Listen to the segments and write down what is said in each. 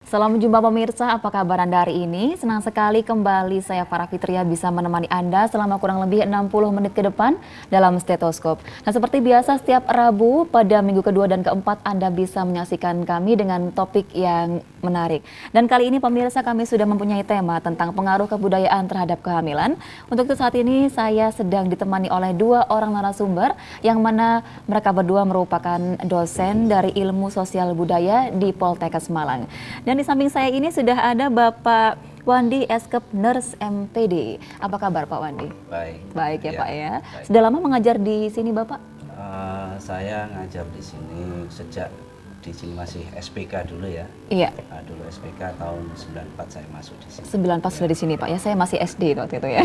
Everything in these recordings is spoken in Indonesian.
Salam jumpa pemirsa, apa kabar Anda hari ini? Senang sekali kembali saya Farah Fitria bisa menemani Anda selama kurang lebih 60 menit ke depan dalam Stetoskop. Nah, seperti biasa setiap Rabu pada minggu kedua dan keempat Anda bisa menyaksikan kami dengan topik yang menarik. Dan kali ini pemirsa kami sudah mempunyai tema tentang pengaruh kebudayaan terhadap kehamilan. Untuk itu saat ini saya sedang ditemani oleh dua orang narasumber yang mana mereka berdua merupakan dosen dari Ilmu Sosial Budaya di Poltekkes Malang. Dan di samping saya ini sudah ada Bapak Wandi Eskep Nurse MPD. Apa kabar Pak Wandi? Baik. Baik ya, Pak ya. Baik. Sudah lama mengajar di sini Bapak? Saya ngajar di sini sejak di sini masih SPK dulu ya. Iya. Dulu SPK tahun 94 saya masuk di sini. 94 sudah di sini Pak ya. Saya masih SD waktu itu ya.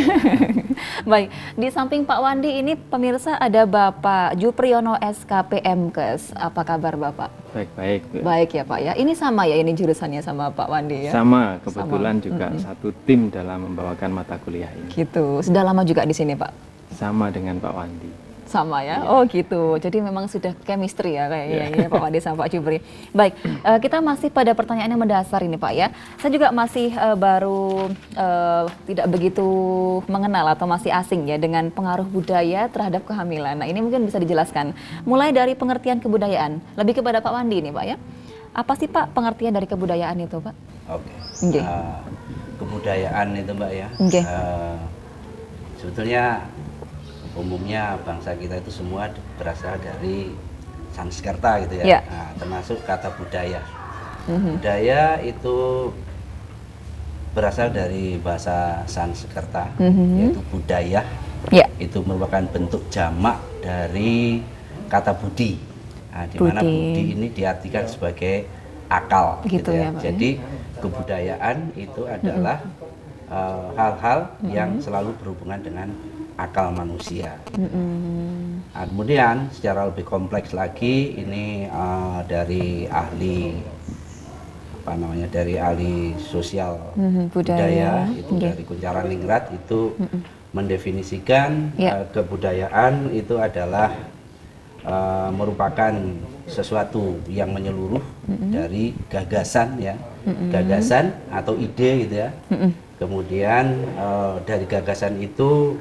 Baik, di samping Pak Wandi ini pemirsa ada Bapak Jupriyono SKP MKes. Apa kabar Bapak? Baik-baik. Baik ya Pak ya. Ini sama ya ini jurusannya sama Pak Wandi ya? Sama, kebetulan juga satu tim dalam membawakan mata kuliah ini. Gitu. Sudah lama juga di sini Pak? Sama dengan Pak Wandi. Sama ya, Iya. oh gitu. Jadi memang sudah chemistry ya kayaknya Pak Wandi sama Pak Jupri. Baik, kita masih pada pertanyaan yang mendasar ini Pak ya. Saya juga masih baru tidak begitu mengenal atau masih asing ya dengan pengaruh budaya terhadap kehamilan. Nah ini mungkin bisa dijelaskan. Mulai dari pengertian kebudayaan, lebih kepada Pak Wandi nih Pak ya. Apa sih Pak pengertian dari kebudayaan itu Pak? Oke. Nggih. Kebudayaan itu Mbak ya. Nggih. Sebetulnya umumnya bangsa kita itu semua berasal dari Sanskerta gitu ya. Ya. Nah, termasuk kata budaya. Budaya itu berasal dari bahasa Sanskerta, yaitu budaya. Ya. Itu merupakan bentuk jamak dari kata budi. Nah, di mana budi ini diartikan sebagai akal Gitu ya, Pak, ya. Jadi kebudayaan itu adalah hal-hal yang selalu berhubungan dengan akal manusia. Nah, kemudian secara lebih kompleks lagi ini dari ahli dari ahli sosial budaya itu dari Kuncharan Ningrat itu mendefinisikan kebudayaan itu adalah merupakan sesuatu yang menyeluruh dari gagasan ya, gagasan atau ide gitu ya. Kemudian dari gagasan itu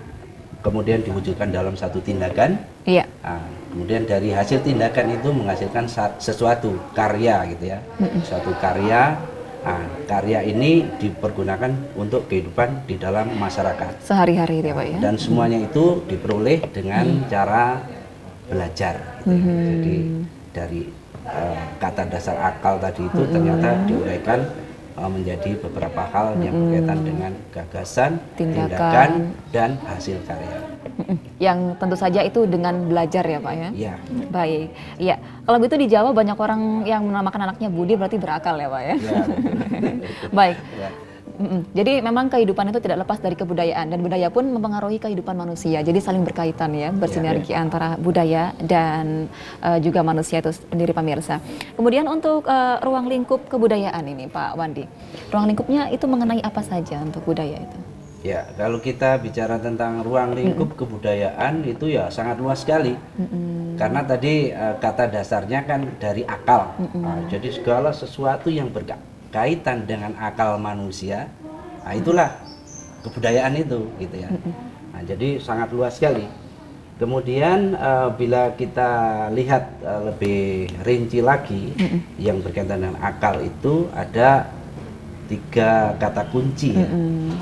kemudian diwujudkan dalam satu tindakan. Iya. Nah, kemudian dari hasil tindakan itu menghasilkan sesuatu karya gitu ya, suatu karya. Nah, karya ini dipergunakan untuk kehidupan di dalam masyarakat Sehari-hari itu ya Pak ya. dan semuanya itu diperoleh dengan cara belajar gitu ya. Jadi dari kata dasar akal tadi itu ternyata diuraikan menjadi beberapa hal yang berkaitan dengan gagasan, tindakan, dan hasil karya. Yang tentu saja itu dengan belajar ya Pak ya? Iya. Baik, iya. Kalau gitu di Jawa banyak orang yang menamakan anaknya Budi berarti berakal ya Pak ya? Ya, Baik. ya. Jadi memang kehidupan itu tidak lepas dari kebudayaan dan budaya pun mempengaruhi kehidupan manusia. Jadi saling berkaitan ya, bersinergi antara budaya dan juga manusia itu sendiri pemirsa. Kemudian untuk ruang lingkup kebudayaan ini Pak Wandi, ruang lingkupnya itu mengenai apa saja untuk budaya itu? Ya, kalau kita bicara tentang ruang lingkup kebudayaan itu ya sangat luas sekali. Karena tadi kata dasarnya kan dari akal. Nah, jadi segala sesuatu yang berkaitan dengan akal manusia, nah itulah kebudayaan itu gitu ya. Nah, jadi sangat luas sekali. Kemudian bila kita lihat lebih rinci lagi yang berkaitan dengan akal itu ada tiga kata kunci ya.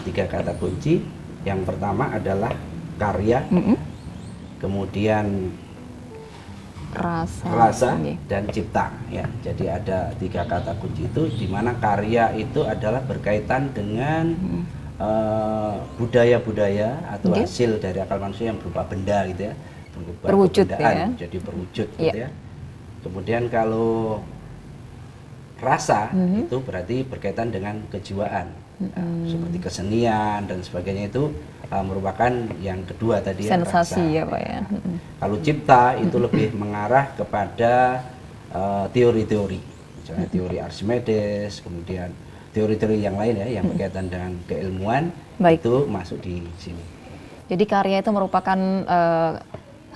Tiga kata kunci. Yang pertama adalah karya, kemudian rasa dan cipta ya. Jadi ada tiga kata kunci itu di mana karya itu adalah berkaitan dengan budaya-budaya atau hasil dari akal manusia yang berupa benda gitu ya. Berupa berwujud kebendaan, ya. jadi berwujud gitu ya. Kemudian kalau rasa itu berarti berkaitan dengan kejiwaan, seperti kesenian dan sebagainya itu merupakan yang kedua tadi sensasi rasa, ya Pak ya. Kalau cipta itu lebih mengarah kepada teori-teori, misalnya teori Archimedes, kemudian teori-teori yang lain ya yang berkaitan dengan keilmuan. Baik. Itu masuk di sini. Jadi karya itu merupakan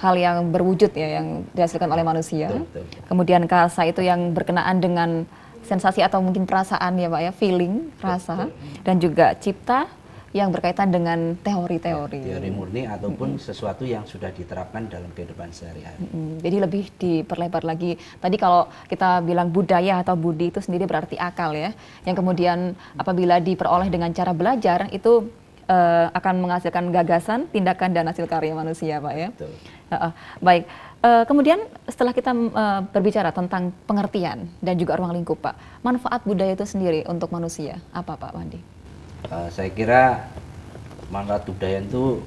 hal yang berwujud ya yang dihasilkan oleh manusia. Betul. Kemudian rasa itu yang berkenaan dengan sensasi atau mungkin perasaan ya Pak ya, feeling, rasa, dan juga cipta yang berkaitan dengan teori-teori. Teori murni ataupun sesuatu yang sudah diterapkan dalam kehidupan sehari-hari. Jadi lebih diperlebar lagi. Tadi kalau kita bilang budaya atau budi itu sendiri berarti akal ya. Yang kemudian apabila diperoleh dengan cara belajar itu akan menghasilkan gagasan, tindakan, dan hasil karya manusia Pak ya. Betul. Baik. Kemudian setelah kita berbicara tentang pengertian dan juga ruang lingkup Pak, manfaat budaya itu sendiri untuk manusia apa Pak Wandi? Saya kira manfaat budaya itu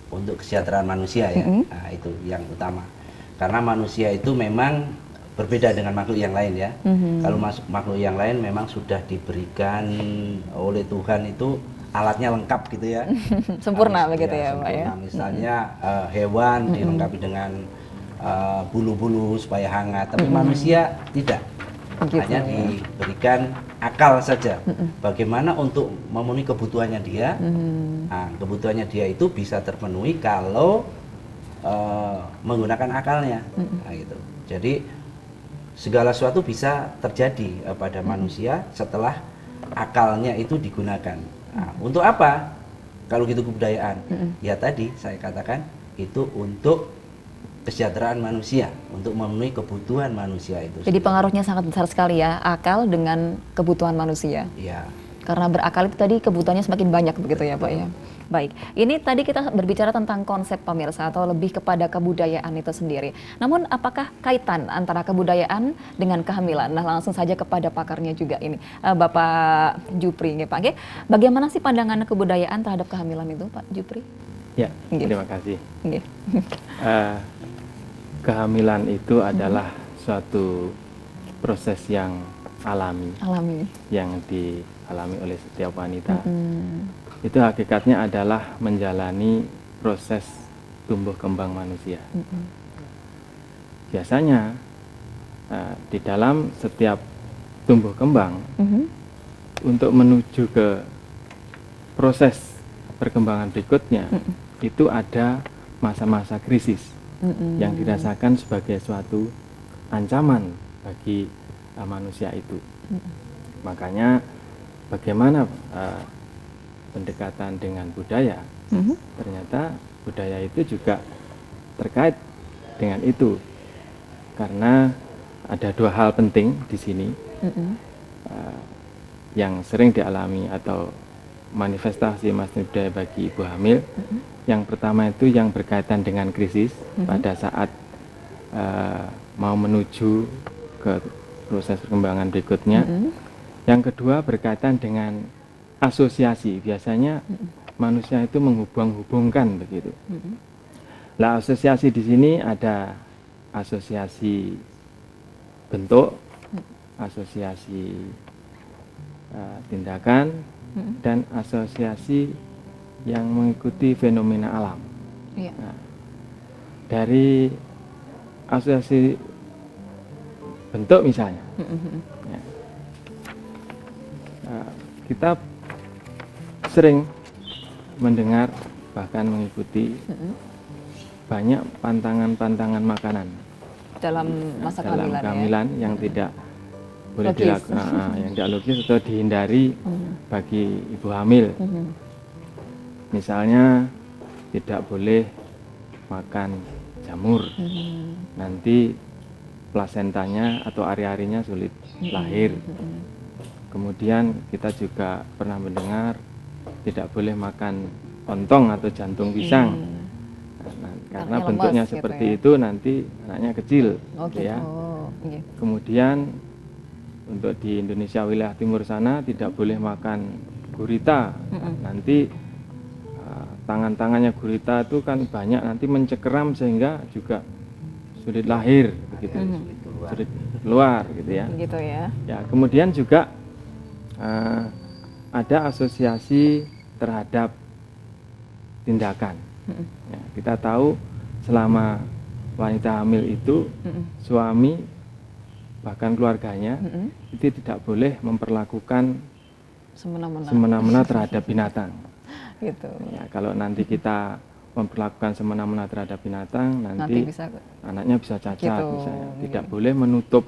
untuk kesejahteraan manusia ya. Nah, itu yang utama. Karena manusia itu memang berbeda dengan makhluk yang lain ya. Kalau makhluk yang lain memang sudah diberikan oleh Tuhan itu alatnya lengkap gitu ya. Sempurna begitu ya Pak ya. Misalnya hewan dilengkapi dengan bulu-bulu supaya hangat, tapi manusia tidak. Begitu, hanya diberikan akal saja. Bagaimana untuk memenuhi kebutuhannya dia? Nah, kebutuhannya dia itu bisa terpenuhi kalau menggunakan akalnya. Nah, gitu. Jadi segala sesuatu bisa terjadi pada manusia setelah akalnya itu digunakan. Nah, untuk apa? Kalau gitu kebudayaan, ya tadi saya katakan itu untuk kesejahteraan manusia, untuk memenuhi kebutuhan manusia itu. Jadi pengaruhnya sangat besar sekali ya, akal dengan kebutuhan manusia. Iya. Karena berakal itu tadi kebutuhannya semakin banyak begitu ya Pak ya. Baik, ini tadi kita berbicara tentang konsep pemirsa atau lebih kepada kebudayaan itu sendiri. Namun apakah kaitan antara kebudayaan dengan kehamilan? Nah langsung saja kepada pakarnya juga ini, Bapak Jupri nih Pak. Bagaimana sih pandangan kebudayaan terhadap kehamilan itu Pak Jupri? Ya, terima kasih. Nggih. Kehamilan itu adalah suatu proses yang alami yang dialami oleh setiap wanita. Itu hakikatnya adalah menjalani proses tumbuh kembang manusia. Biasanya di dalam setiap tumbuh kembang untuk menuju ke proses perkembangan berikutnya itu ada masa-masa krisis yang dirasakan sebagai suatu ancaman bagi manusia itu. Makanya bagaimana pendekatan dengan budaya, ternyata budaya itu juga terkait dengan itu, karena ada dua hal penting di sini yang sering dialami atau manifestasi masing budaya bagi ibu hamil. Yang pertama itu yang berkaitan dengan krisis pada saat mau menuju ke proses perkembangan berikutnya. Yang kedua berkaitan dengan asosiasi. Biasanya manusia itu menghubung-hubungkan begitu. Nah, asosiasi di sini ada asosiasi bentuk, asosiasi tindakan, dan asosiasi yang mengikuti fenomena alam. Nah, dari asosiasi bentuk misalnya, kita sering mendengar bahkan mengikuti banyak pantangan-pantangan makanan dalam masa kehamilan yang tidak boleh dilakukan, yang tidak logis atau dihindari bagi ibu hamil. Misalnya tidak boleh makan jamur, nanti plasentanya atau ari-arinya sulit lahir. Kemudian kita juga pernah mendengar tidak boleh makan ontong atau jantung pisang, karena bentuknya seperti itu nanti anaknya kecil, ya. Kemudian untuk di Indonesia wilayah timur sana tidak boleh makan gurita, nanti tangan-tangannya gurita itu kan banyak, nanti mencekeram sehingga juga sulit lahir begitu, sulit keluar gitu ya. Gitu ya. Ya, kemudian juga ada asosiasi terhadap tindakan. Ya, kita tahu selama wanita hamil itu suami bahkan keluarganya itu tidak boleh memperlakukan semena-mena terhadap binatang. Gitu. Ya, kalau nanti kita memperlakukan semena-mena terhadap binatang, nanti anaknya bisa cacat gitu, misalnya. Tidak boleh menutup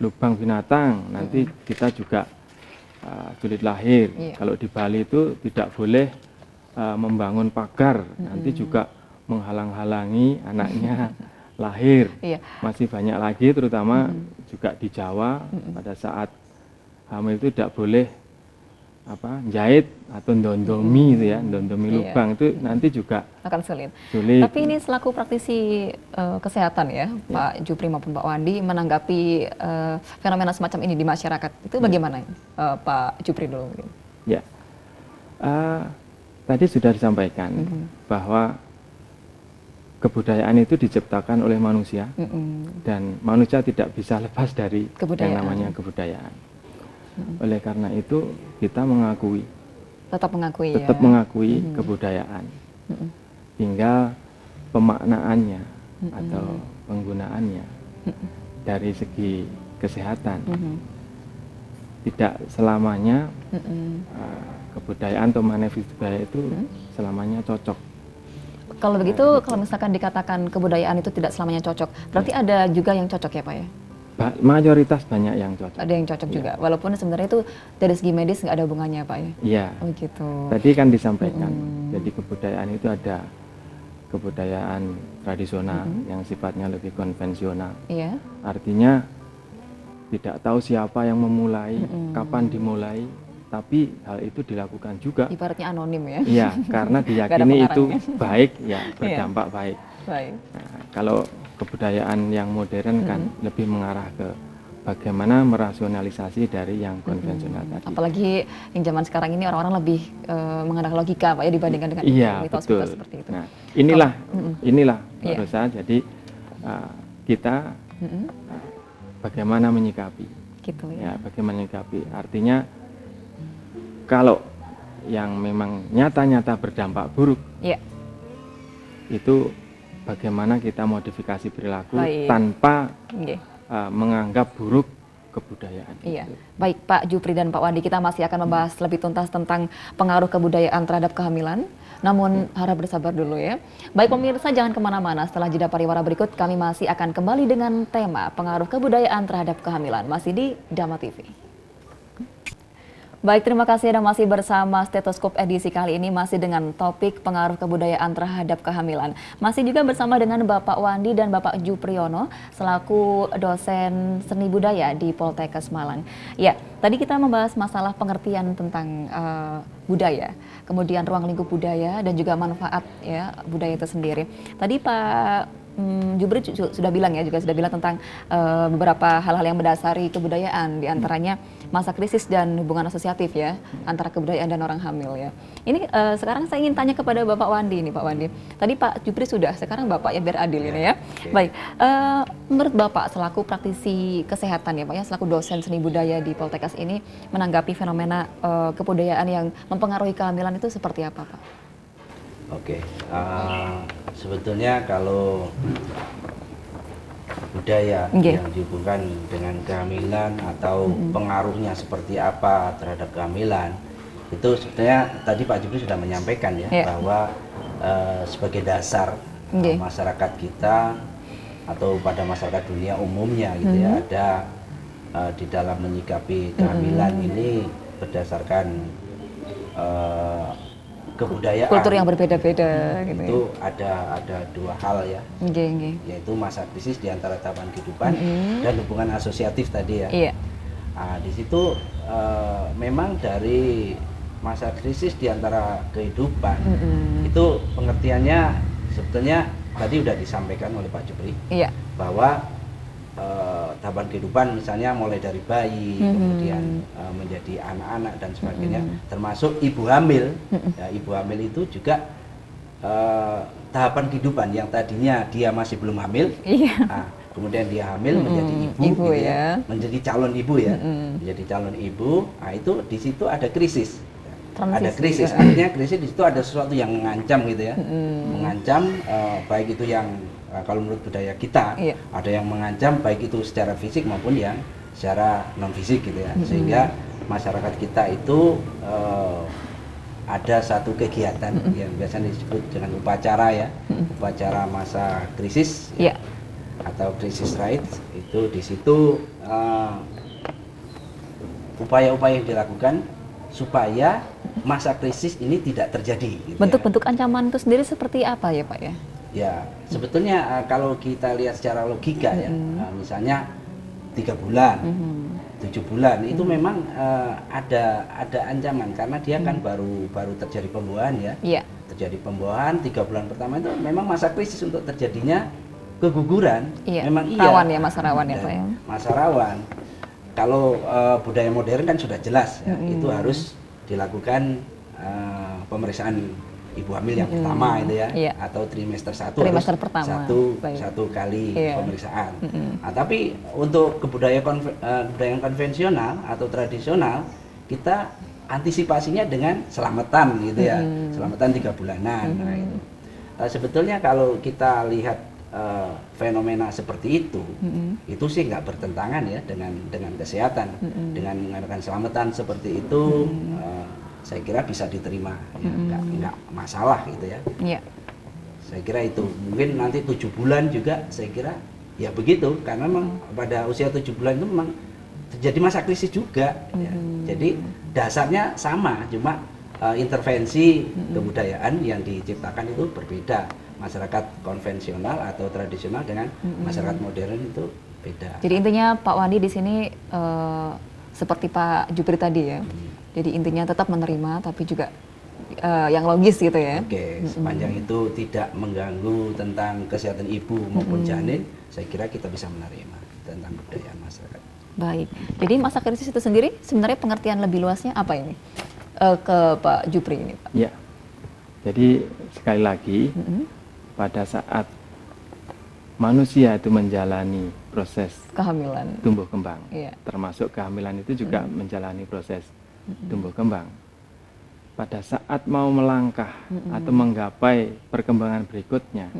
lubang binatang, nanti kita juga sulit lahir. Iya. Kalau di Bali itu tidak boleh membangun pagar, nanti juga menghalang-halangi anaknya lahir. Iya. Masih banyak lagi, terutama juga di Jawa pada saat hamil itu tidak boleh jahit atau ndondomi itu ya, ndondomi Iya. lubang itu nanti juga Akan sulit. sulit. Tapi ini selaku praktisi kesehatan ya, Pak Jupri maupun Pak Wandi, menanggapi fenomena semacam ini di masyarakat itu bagaimana, Pak Jupri dulu? Ya, tadi sudah disampaikan bahwa kebudayaan itu diciptakan oleh manusia dan manusia tidak bisa lepas dari Kebudayaan. yang namanya kebudayaan. Oleh karena itu kita mengakui, Tetap mengakui tetap ya. mengakui kebudayaan. Tinggal pemaknaannya atau penggunaannya dari segi kesehatan. Tidak selamanya kebudayaan atau manifest budaya itu selamanya cocok. Kalau begitu, kalau misalkan dikatakan kebudayaan itu tidak selamanya cocok, berarti ada juga yang cocok ya Pak ya? Mayoritas banyak yang cocok. Ada yang cocok juga, walaupun sebenarnya itu dari segi medis nggak ada hubungannya Pak ya? Iya. Oh gitu. Tadi kan disampaikan, jadi kebudayaan itu ada kebudayaan tradisional yang sifatnya lebih konvensional. Iya. Artinya tidak tahu siapa yang memulai, kapan dimulai, tapi hal itu dilakukan juga. Ibaratnya anonim ya? Iya, karena diyakini itu baik, ya berdampak baik. Baik. Nah, kalau kebudayaan yang modern kan lebih mengarah ke bagaimana merasionalisasi dari yang konvensional tadi. Apalagi yang zaman sekarang ini orang-orang lebih mengandalkan logika Pak ya dibandingkan dengan Iya, mitos-mitos betul. seperti itu. Nah, inilah Iya. menurut saya. Jadi kita bagaimana menyikapi, Gitu ya ya. bagaimana menyikapi. Artinya kalau yang memang nyata-nyata berdampak buruk, Iya. itu bagaimana kita modifikasi perilaku Baik. tanpa Oke. menganggap buruk kebudayaan. Iya, itu. baik Pak Jupri dan Pak Wandi, kita masih akan membahas lebih tuntas tentang pengaruh kebudayaan terhadap kehamilan. Namun harap bersabar dulu ya. Baik pemirsa, jangan kemana-mana. Setelah jeda pariwara berikut, kami masih akan kembali dengan tema pengaruh kebudayaan terhadap kehamilan. Masih di Dama TV. Baik, terima kasih Anda masih bersama Stetoskop edisi kali ini masih dengan topik pengaruh kebudayaan terhadap kehamilan. Masih juga bersama dengan Bapak Wandi dan Bapak Jupriyono selaku dosen seni budaya di Poltekkes Malang. Ya, tadi kita membahas masalah pengertian tentang budaya, kemudian ruang lingkup budaya dan juga manfaat ya budaya itu sendiri. Tadi Pak Jupri sudah bilang ya, juga sudah bilang tentang beberapa hal-hal yang mendasari kebudayaan, diantaranya masa krisis dan hubungan asosiatif ya antara kebudayaan dan orang hamil ya. Ini sekarang saya ingin tanya kepada Bapak Wandi nih Pak Wandi. Tadi Pak Jupri sudah, sekarang Bapak ya biar adil ini ya. Baik, menurut Bapak selaku praktisi kesehatan ya Pak ya, selaku dosen seni budaya di Poltekkes ini menanggapi fenomena kebudayaan yang mempengaruhi kehamilan itu seperti apa Pak? Oke, sebetulnya kalau budaya yang dihubungkan dengan kehamilan atau pengaruhnya seperti apa terhadap kehamilan, itu sebetulnya tadi Pak Jupri sudah menyampaikan ya, bahwa sebagai dasar masyarakat kita atau pada masyarakat dunia umumnya gitu ya, ada di dalam menyikapi kehamilan ini berdasarkan kebudayaan, kultur yang berbeda-beda gitu itu ada dua hal ya, yaitu masa krisis di antara tahapan kehidupan dan hubungan asosiatif tadi ya. Nah, di situ memang dari masa krisis di antara kehidupan itu pengertiannya sebetulnya tadi sudah disampaikan oleh Pak Jupri bahwa tahapan kehidupan misalnya mulai dari bayi, kemudian menjadi anak-anak dan sebagainya, termasuk ibu hamil. Ya, ibu hamil itu juga tahapan kehidupan yang tadinya dia masih belum hamil, nah, kemudian dia hamil menjadi ibu gitu ya, menjadi calon ibu ya, menjadi calon ibu. Nah, itu di situ ada krisis. Ada krisis, artinya krisis di situ ada sesuatu yang mengancam gitu ya, mengancam baik itu yang kalau menurut budaya kita ada yang mengancam baik itu secara fisik maupun yang secara non fisik gitu ya, sehingga masyarakat kita itu ada satu kegiatan yang biasanya disebut dengan upacara ya, upacara masa krisis ya. atau crisis rate, itu di situ upaya-upaya yang dilakukan supaya masa krisis ini tidak terjadi. Gitu Bentuk-bentuk ancaman itu sendiri seperti apa ya Pak ya? Ya, sebetulnya kalau kita lihat secara logika ya, misalnya 3 bulan, 7 bulan itu memang ada ancaman karena dia kan baru terjadi pembuahan ya. Iya. Terjadi pembuahan 3 bulan pertama itu memang masa krisis untuk terjadinya keguguran. Iya. Memang iya. Rawan ya, masa rawan ya Pak ya. Masa rawan. Kalau budaya modern kan sudah jelas ya, itu harus dilakukan pemeriksaan ibu hamil yang pertama itu ya, Iya. atau trimester 1 Trimester harus pertama. satu kali Iya. pemeriksaan. Nah, tapi untuk kebudayaan konvensional atau tradisional kita antisipasinya dengan selamatan gitu ya, selamatan 3 bulanan. Nah, itu. Sebetulnya kalau kita lihat fenomena seperti itu sih nggak bertentangan ya dengan kesehatan, dengan mengadakan selamatan seperti itu. Saya kira bisa diterima, ya, nggak masalah gitu ya. Iya. Saya kira itu mungkin nanti 7 bulan juga saya kira ya begitu, karena memang pada usia 7 bulan itu memang terjadi masa krisis juga. Ya. Jadi dasarnya sama, cuma intervensi kebudayaan yang diciptakan itu berbeda. Masyarakat konvensional atau tradisional dengan masyarakat modern itu beda. Jadi intinya Pak Wandi di sini seperti Pak Jupri tadi ya. Jadi intinya tetap menerima tapi juga yang logis gitu ya. Oke, sepanjang itu tidak mengganggu tentang kesehatan ibu maupun janin, saya kira kita bisa menerima tentang kebudayaan masyarakat. Baik. Jadi masa krisis itu sendiri sebenarnya pengertian lebih luasnya apa ini? Ke Pak Jupri ini, Pak. Ya. Jadi sekali lagi pada saat manusia itu menjalani proses Kehamilan. tumbuh kembang, Iya. termasuk kehamilan itu juga menjalani proses tumbuh kembang. Pada saat mau melangkah atau menggapai perkembangan berikutnya,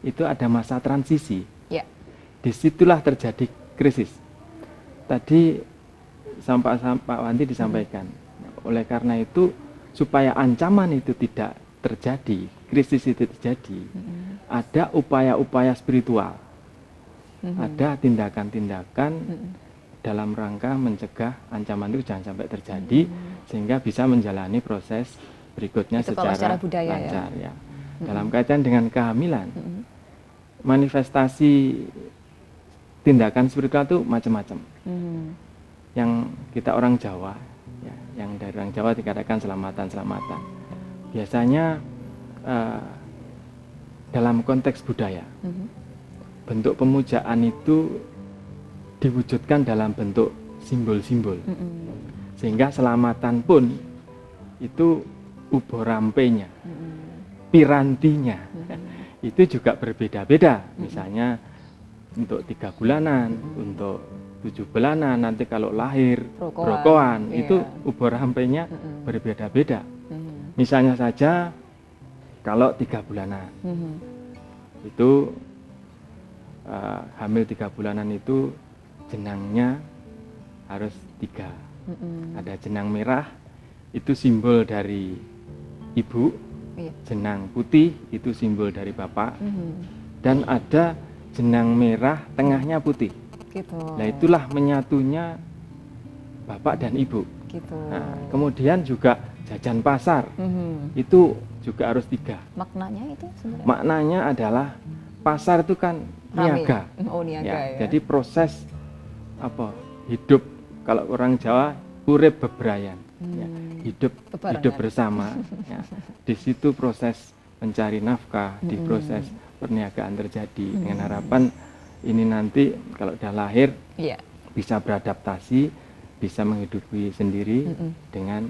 itu ada masa transisi. Ya. Disitulah terjadi krisis. Tadi Pak Wandi disampaikan, oleh karena itu supaya ancaman itu tidak terjadi, krisis itu terjadi, ada upaya-upaya spiritual, ada tindakan-tindakan dalam rangka mencegah ancaman itu jangan sampai terjadi, sehingga bisa menjalani proses berikutnya Itu kalau secara secara budaya lancar ya. Dalam kaitan dengan kehamilan, manifestasi tindakan spiritual itu macam-macam. Yang kita orang Jawa, ya, yang dari orang Jawa dikatakan selamatan-selamatan. Biasanya dalam konteks budaya, bentuk pemujaan itu diwujudkan dalam bentuk simbol-simbol, sehingga selamatan pun itu uborampenya, pirantinya, itu juga berbeda-beda. Misalnya untuk 3 bulanan, untuk 7 bulanan, nanti kalau lahir brokoan, iya. itu uborampenya berbeda-beda. Misalnya saja kalau 3 bulanan, itu hamil 3 bulanan itu jenangnya harus 3. Ada jenang merah, itu simbol dari ibu, Iya. jenang putih itu simbol dari bapak, dan ada jenang merah tengahnya putih. Gitu. Nah itulah menyatunya bapak dan ibu. Gitu. Nah, kemudian juga jajan pasar, itu juga harus 3. Maknanya itu sebenarnya Maknanya adalah pasar itu kan rame. niaga. Oh, niaga ya. Jadi proses hidup, kalau orang Jawa urip bebrayan, ya, hidup Bebarengan. bersama. Ya. Di situ proses mencari nafkah, di proses perniagaan terjadi, dengan harapan ini nanti kalau udah lahir Iya. bisa beradaptasi, bisa menghidupi sendiri dengan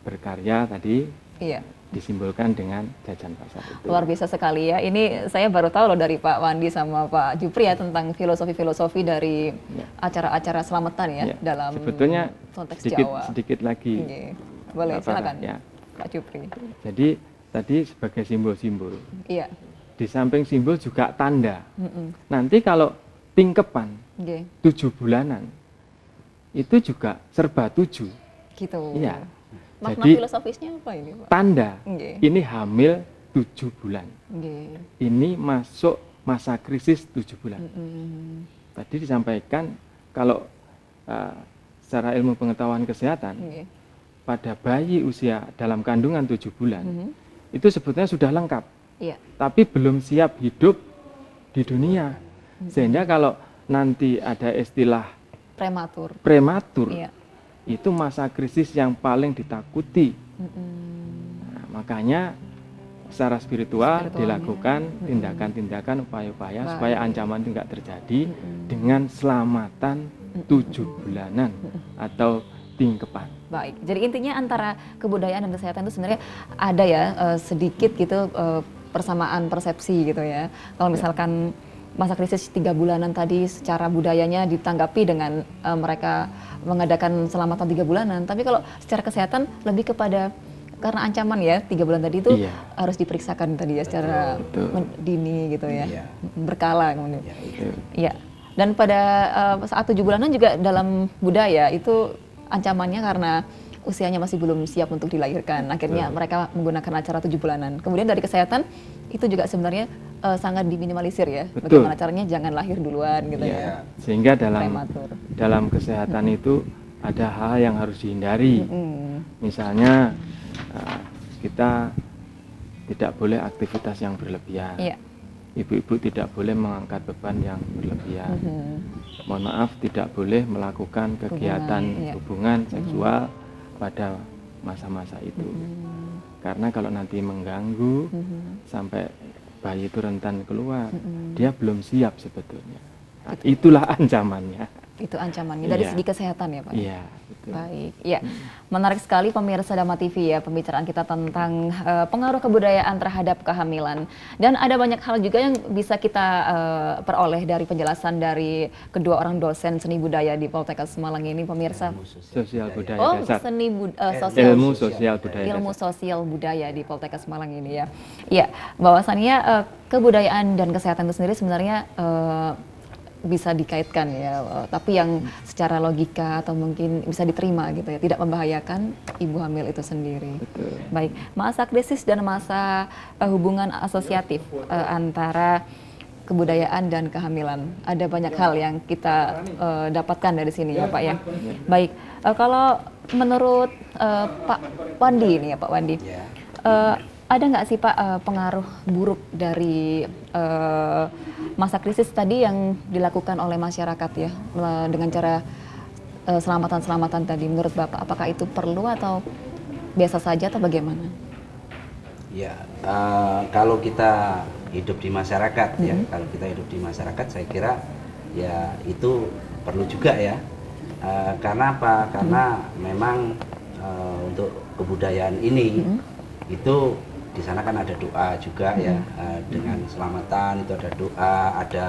berkarya tadi. Iya. Disimbolkan dengan jajan pasar itu. Luar biasa sekali ya. Ini saya baru tahu loh dari Pak Wandi sama Pak Jupri ya tentang filosofi-filosofi dari acara-acara selamatan ya, Ya, dalam sebetulnya konteks sedikit, Jawa. sedikit lagi. Oke. Boleh, Apa, silakan ya. Pak Jupri. Jadi tadi sebagai simbol-simbol. Iya. Di samping simbol juga tanda. Nanti kalau tingkepan Oke. 7 bulanan itu juga serba 7. Gitu. Iya. Makna Jadi filosofisnya apa ini, Pak? tanda Oke. ini hamil 7 bulan. Oke. Ini masuk masa krisis 7 bulan. Tadi disampaikan kalau secara ilmu pengetahuan kesehatan pada bayi usia dalam kandungan 7 bulan itu sebetulnya sudah lengkap, tapi belum siap hidup di dunia. Sehingga kalau nanti ada istilah prematur, itu masa krisis yang paling ditakuti. Nah, makanya secara spiritual dilakukan tindakan-tindakan, upaya-upaya supaya ancaman itu nggak terjadi dengan selamatan 7 bulanan atau tingkepan. Baik, jadi intinya antara kebudayaan dan kesehatan itu sebenarnya ada ya sedikit gitu persamaan persepsi gitu ya. Kalau misalkan masa krisis 3 bulanan tadi secara budayanya ditanggapi dengan mereka mengadakan selamatan 3 bulanan, tapi kalau secara kesehatan lebih kepada karena ancaman ya 3 bulan tadi itu harus diperiksakan tadi ya secara dini gitu ya, berkala kemudian. Iya. Dan pada saat 7 bulanan juga dalam budaya itu ancamannya karena usianya masih belum siap untuk dilahirkan. Akhirnya mereka menggunakan acara 7 bulanan. Kemudian dari kesehatan itu juga sebenarnya sangat diminimalisir ya. Bagaimana caranya jangan lahir duluan gitu ya. Sehingga dalam kesehatan itu ada hal yang harus dihindari. Misalnya kita tidak boleh aktivitas yang berlebihan. Ibu-ibu tidak boleh mengangkat beban yang berlebihan. Mohon maaf, tidak boleh melakukan kegiatan hubungan seksual pada masa-masa itu. Karena kalau nanti mengganggu sampai bayi itu rentan keluar, dia belum siap sebetulnya. Nah, itulah ancamannya. Itu ancamannya dari segi kesehatan ya Pak? Iya, betul. Baik, ya. Menarik sekali pemirsa Dhamma TV ya pembicaraan kita tentang pengaruh kebudayaan terhadap kehamilan. Dan ada banyak hal juga yang bisa kita peroleh dari penjelasan dari kedua orang dosen seni budaya di Poltekkes Malang ini pemirsa. Sosial budaya dasar. Ilmu sosial budaya di Poltekkes Malang ini ya. Ya, bahwasannya kebudayaan dan kesehatan itu sendiri sebenarnya bisa dikaitkan ya, tapi yang secara logika atau mungkin bisa diterima gitu ya, tidak membahayakan ibu hamil itu sendiri. Betul. Baik, masa krisis dan masa hubungan asosiatif antara kebudayaan dan kehamilan. Ada banyak hal yang kita dapatkan dari sini ya Pak ya. Baik, kalau menurut Pak Wandi ini ya Pak Wandi, ada nggak sih Pak pengaruh buruk dari masa krisis tadi yang dilakukan oleh masyarakat ya dengan cara selamatan-selamatan tadi, menurut Bapak apakah itu perlu atau biasa saja atau bagaimana? Ya, kalau kita hidup di masyarakat ya, kalau kita hidup di masyarakat saya kira ya itu perlu juga ya. Karena apa? Karena memang untuk kebudayaan ini itu di sana kan ada doa juga ya, dengan selamatan itu ada doa, ada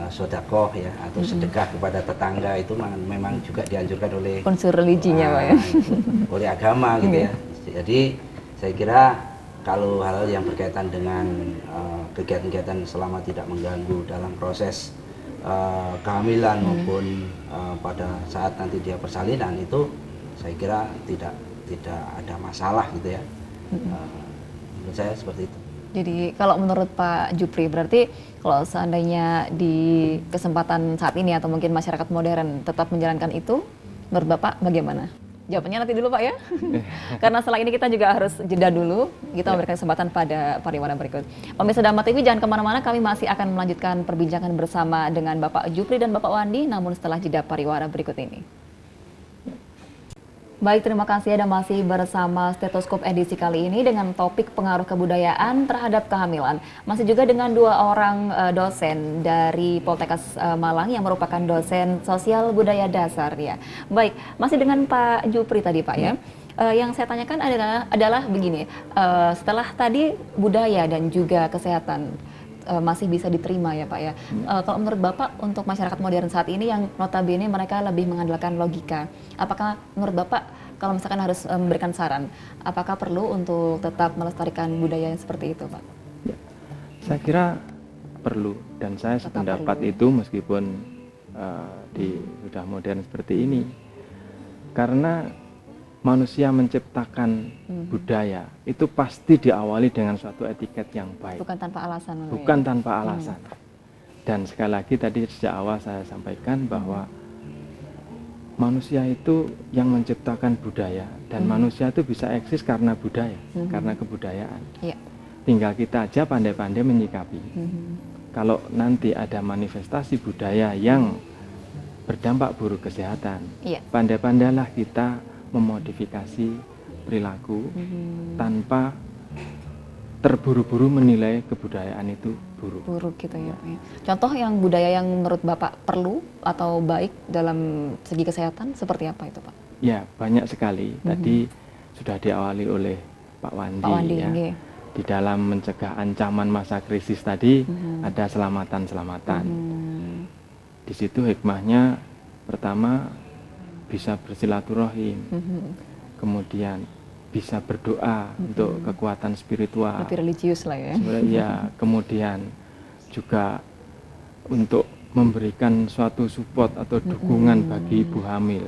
sodakoh ya atau sedekah kepada tetangga, itu memang juga dianjurkan oleh unsur religinya Pak ya, oleh agama gitu ya. Jadi saya kira kalau hal-hal yang berkaitan dengan kegiatan-kegiatan selama tidak mengganggu dalam proses kehamilan maupun pada saat nanti dia persalinan, itu saya kira tidak ada masalah gitu ya. Menurut saya seperti itu. Jadi kalau menurut Pak Jupri berarti kalau seandainya di kesempatan saat ini atau mungkin masyarakat modern tetap menjalankan itu, menurut Bapak bagaimana? Jawabannya nanti dulu Pak ya. Karena setelah ini kita juga harus jeda dulu. Kita memberikan kesempatan pada pariwara berikut. Pemirsa Dhamma TV jangan kemana-mana, kami masih akan melanjutkan perbincangan bersama dengan Bapak Jupri dan Bapak Wandi, namun setelah jeda pariwara berikut ini. Baik, terima kasih Anda masih bersama Stetoskop edisi kali ini dengan topik pengaruh kebudayaan terhadap kehamilan. Masih juga dengan dua orang dosen dari Poltekkes Malang yang merupakan dosen sosial budaya dasar ya. Baik, masih dengan Pak Jupri tadi Pak ya. Yang saya tanyakan adalah begini, setelah tadi budaya dan juga kesehatan masih bisa diterima ya Pak ya. Kalau menurut Bapak untuk masyarakat modern saat ini yang notabene mereka lebih mengandalkan logika, apakah menurut Bapak kalau misalkan harus memberikan saran, apakah perlu untuk tetap melestarikan budaya yang seperti itu Pak? Ya, saya kira perlu, dan saya sependapat itu meskipun sudah modern seperti ini, karena manusia menciptakan budaya itu pasti diawali dengan suatu etiket yang baik. Bukan tanpa alasan. Bukan tanpa alasan. Dan sekali lagi tadi sejak awal saya sampaikan bahwa manusia itu yang menciptakan budaya dan manusia itu bisa eksis karena budaya, karena kebudayaan. Iya. Tinggal kita aja pandai-pandai menyikapi. Kalau nanti ada manifestasi budaya yang berdampak buruk kesehatan, Iya. pandai-pandailah kita memodifikasi perilaku tanpa terburu-buru menilai kebudayaan itu buruk. Buruk gitu ya Pak ya. Contoh yang budaya yang menurut Bapak perlu atau baik dalam segi kesehatan seperti apa itu Pak? Ya, banyak sekali. Tadi sudah diawali oleh Pak Wandi, Pak Wandi, ya. nggih. Di dalam mencegah ancaman masa krisis tadi ada selamatan-selamatan. Di situ hikmahnya pertama bisa bersilaturahim, kemudian bisa berdoa untuk kekuatan spiritual. Lebih religius lah ya. Ya, kemudian juga untuk memberikan suatu support atau dukungan bagi ibu hamil.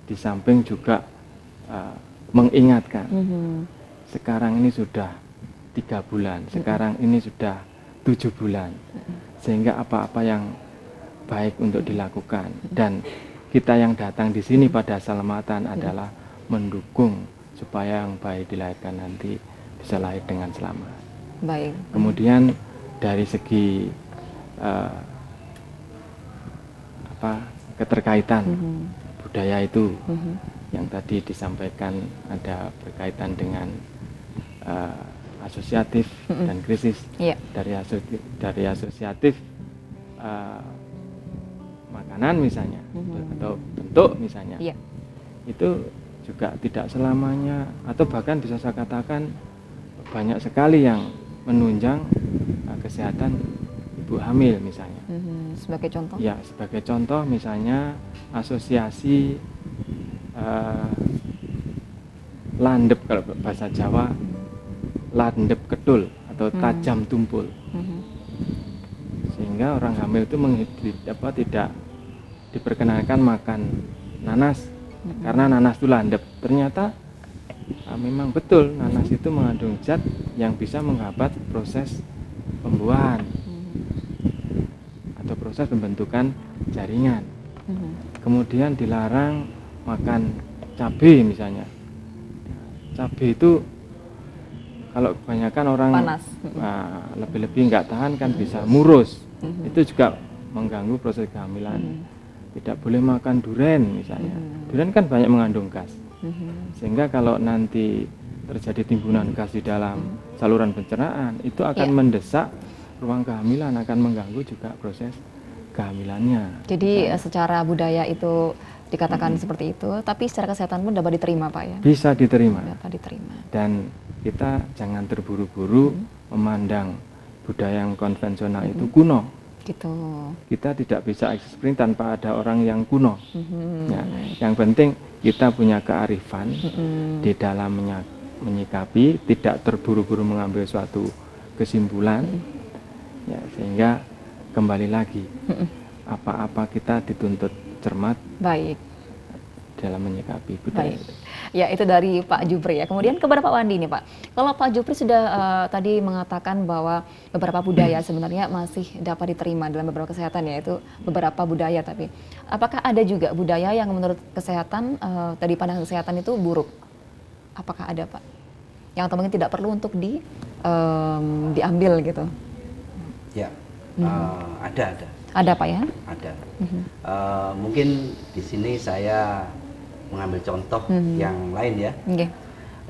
Di samping juga mengingatkan, sekarang ini sudah 3 bulan, sekarang ini sudah 7 bulan, sehingga apa-apa yang baik untuk dilakukan. Dan kita yang datang di sini pada selamatan adalah mendukung supaya yang baik dilahirkan nanti bisa lahir dengan selamat. Baik. Kemudian dari segi keterkaitan budaya itu yang tadi disampaikan ada berkaitan dengan asosiatif dan krisis. Iya. Dari asosiatif makanan misalnya atau bentuk misalnya, Iya. itu juga tidak selamanya atau bahkan bisa saya katakan banyak sekali yang menunjang kesehatan ibu hamil misalnya. Sebagai contoh? Ya, sebagai contoh misalnya asosiasi landep, kalau bahasa Jawa landep kedul atau tajam tumpul, sehingga orang hamil itu tidak diperkenankan makan nanas karena nanas itu landep. Ternyata memang betul nanas itu mengandung zat yang bisa menghambat proses pembuahan atau proses pembentukan jaringan. Kemudian dilarang makan cabai misalnya. Cabai itu kalau kebanyakan orang panas, lebih-lebih nggak tahan kan bisa murus. Itu juga mengganggu proses kehamilan. Tidak boleh makan duren misalnya. Duren kan banyak mengandung gas. Sehingga kalau nanti terjadi timbunan gas di dalam saluran pencernaan, itu akan mendesak ruang kehamilan, akan mengganggu juga proses kehamilannya. Jadi secara budaya itu dikatakan seperti itu, tapi secara kesehatan pun dapat diterima Pak ya? Bisa diterima. Dapat diterima. Dan kita jangan terburu-buru memandang budaya yang konvensional itu kuno. Gitu. Kita tidak bisa eksis tanpa ada orang yang kuno. Ya, yang penting kita punya kearifan di dalam menyikapi, tidak terburu-buru mengambil suatu kesimpulan, ya, sehingga kembali lagi apa-apa kita dituntut cermat. Baik. Dalam menyikapi budaya. Baik. Ya, itu dari Pak Jupri ya. Kemudian kepada Pak Wandi nih Pak. Kalau Pak Jupri sudah tadi mengatakan bahwa beberapa budaya sebenarnya masih dapat diterima dalam beberapa kesehatan, yaitu beberapa budaya, tapi apakah ada juga budaya yang menurut kesehatan tadi pandangan kesehatan itu buruk? Apakah ada Pak? Yang atau mungkin tidak perlu untuk diambil gitu? Ya, ada. Ada Pak ya? Ada. Mungkin di sini saya mengambil contoh yang lain ya. Okay.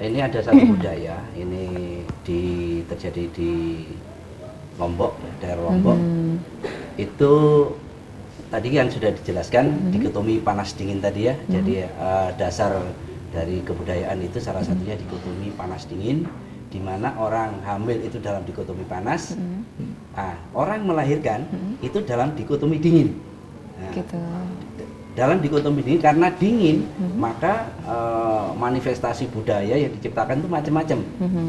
Ini ada satu budaya, ini terjadi di Lombok, daerah Lombok. Itu tadi yang sudah dijelaskan dikotomi panas dingin tadi ya. Jadi dasar dari kebudayaan itu salah satunya dikotomi panas dingin, di mana orang hamil itu dalam dikotomi panas, orang melahirkan itu dalam dikotomi dingin. Nah, gitu. Dalam dikotomi dingin, karena dingin maka manifestasi budaya yang diciptakan itu macam-macam.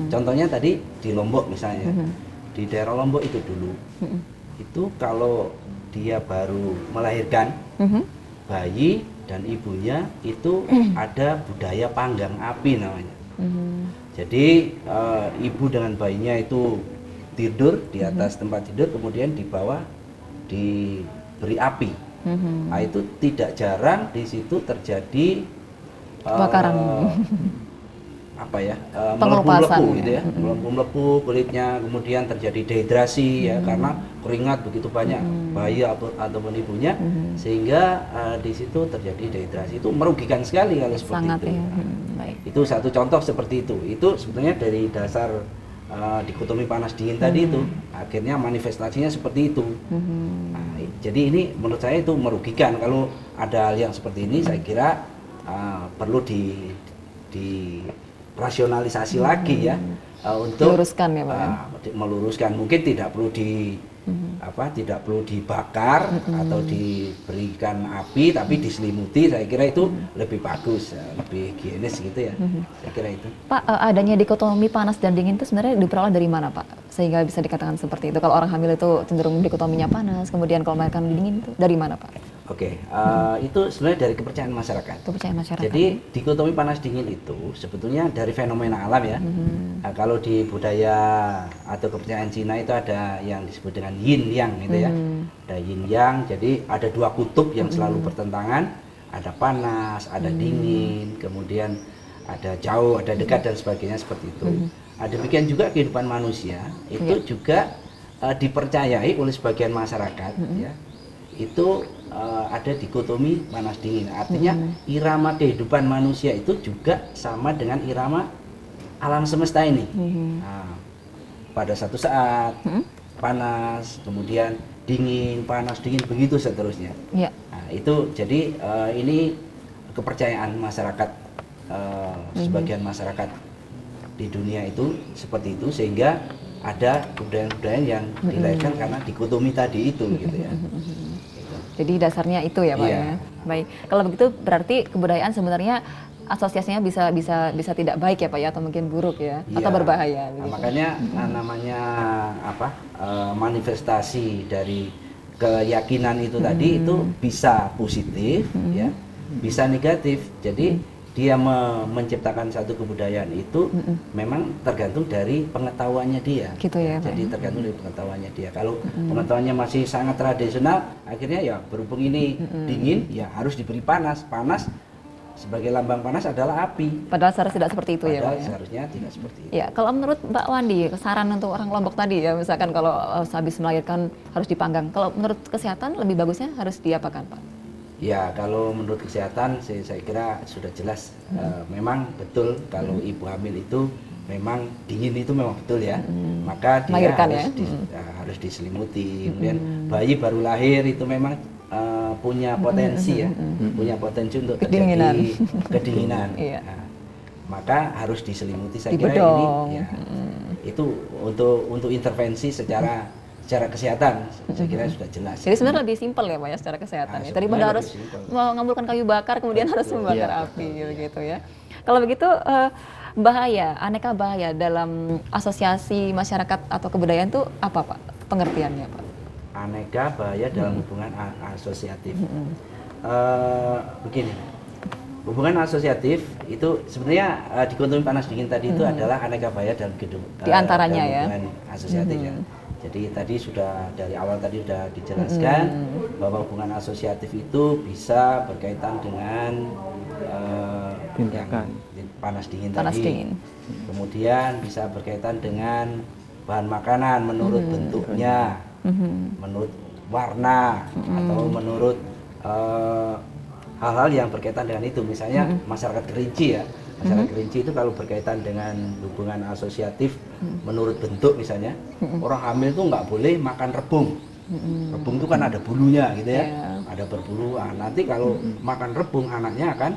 Contohnya tadi di Lombok misalnya, di daerah Lombok itu dulu, itu kalau dia baru melahirkan bayi dan ibunya itu ada budaya panggang api namanya. Jadi ibu dengan bayinya itu tidur di atas tempat tidur, kemudian di bawah diberi api. Nah, itu tidak jarang di situ terjadi Kebakaran. melepuh-melepuh gitu ya, melepuh kulitnya, kemudian terjadi dehidrasi ya karena keringat begitu banyak bayi ataupun ibunya, sehingga di situ terjadi dehidrasi. Itu merugikan sekali kalau seperti Sangat itu. ya. Baik. Itu satu contoh seperti itu. Itu sebetulnya dari dasar dikotomi panas dingin tadi itu akhirnya manifestasinya seperti itu. Nah, jadi ini menurut saya itu merugikan. Kalau ada hal yang seperti ini, saya kira perlu di rasionalisasi lagi ya, untuk Diluruskan ya Pak. meluruskan. Mungkin tidak perlu tidak perlu dibakar atau diberikan api, tapi diselimuti. Saya kira itu lebih bagus, lebih higienis gitu ya. Saya kira itu. Pak, adanya dikotomi panas dan dingin itu sebenarnya diperoleh dari mana Pak? Sehingga bisa dikatakan seperti itu. Kalau orang hamil itu cenderung dikotominya panas, kemudian kalau melahirkan dingin itu dari mana Pak? Oke, itu sebenarnya dari kepercayaan masyarakat. Kepercayaan masyarakat. Jadi dikotomi panas dingin itu sebetulnya dari fenomena alam ya. Nah, kalau di budaya atau kepercayaan Cina itu ada yang disebut dengan yin yang gitu ya. Ada yin yang, jadi ada dua kutub yang selalu bertentangan. Ada panas, ada dingin, kemudian ada jauh, ada dekat dan sebagainya seperti itu. Demikian juga kehidupan manusia itu juga dipercayai oleh sebagian masyarakat ya. Itu ada dikotomi panas dingin, artinya irama kehidupan manusia itu juga sama dengan irama alam semesta ini. Nah, pada satu saat panas, kemudian dingin, panas, dingin, begitu seterusnya. Ya. Nah, itu jadi ini kepercayaan masyarakat, sebagian masyarakat di dunia itu seperti itu, sehingga ada kebudayaan-kebudayaan yang dilahirkan karena dikotomi tadi itu gitu ya. Jadi dasarnya itu ya Pak ya. Baik. Kalau begitu berarti kebudayaan sebenarnya asosiasinya bisa tidak baik ya Pak ya, atau mungkin buruk ya, atau berbahaya. Nah, makanya namanya manifestasi dari keyakinan itu tadi itu bisa positif ya, bisa negatif. Jadi dia menciptakan satu kebudayaan itu memang tergantung dari pengetahuannya dia. Gitu ya, Pak. Jadi tergantung dari pengetahuannya dia. Kalau pengetahuannya masih sangat tradisional, akhirnya ya berhubung ini dingin, ya harus diberi panas. Panas sebagai lambang panas adalah api. Padahal seharusnya tidak seperti itu ya Pak Padahal ya. seharusnya tidak seperti itu. Ya, kalau menurut Mbak Wandi, saran untuk orang Lombok tadi ya, misalkan kalau habis melahirkan harus dipanggang. Kalau menurut kesehatan lebih bagusnya harus diapakan Pak? Ya, kalau menurut kesehatan saya kira sudah jelas. Memang betul kalau ibu hamil itu memang dingin itu memang betul ya. Maka dia Melahirkan harus diselimuti. Kemudian bayi baru lahir itu memang punya potensi ya, punya potensi untuk terjadi kedinginan. Iya. Nah, maka harus diselimuti. Saya Dibedong. kira ini ya, itu untuk intervensi secara kesehatan, saya kira sudah jelas. Jadi sebenarnya lebih simpel ya Pak ya secara kesehatan ya. Daripada sebenarnya harus lebih simpel. mengambilkan kayu bakar kemudian harus membakar api gitu ya. Kalau begitu bahaya, aneka bahaya dalam asosiasi masyarakat atau kebudayaan itu apa Pak pengertiannya Pak? Aneka bahaya dalam hubungan asosiatif. Begini, hubungan asosiatif itu sebenarnya dikotomi panas dingin tadi itu adalah aneka bahaya dalam Di antaranya dalam ya. hubungan asosiatif ya. Jadi tadi sudah dari awal tadi sudah dijelaskan bahwa hubungan asosiatif itu bisa berkaitan dengan tindakan panas dingin Panas tadi. dingin. Kemudian bisa berkaitan dengan bahan makanan menurut bentuknya, menurut warna, atau menurut hal-hal yang berkaitan dengan itu. Misalnya masyarakat Kerinci ya. Masyarakat Kerinci itu kalau berkaitan dengan hubungan asosiatif menurut bentuk misalnya, orang hamil itu nggak boleh makan rebung. Rebung itu kan ada bulunya gitu ya, ada berbulu. Nanti kalau makan rebung anaknya akan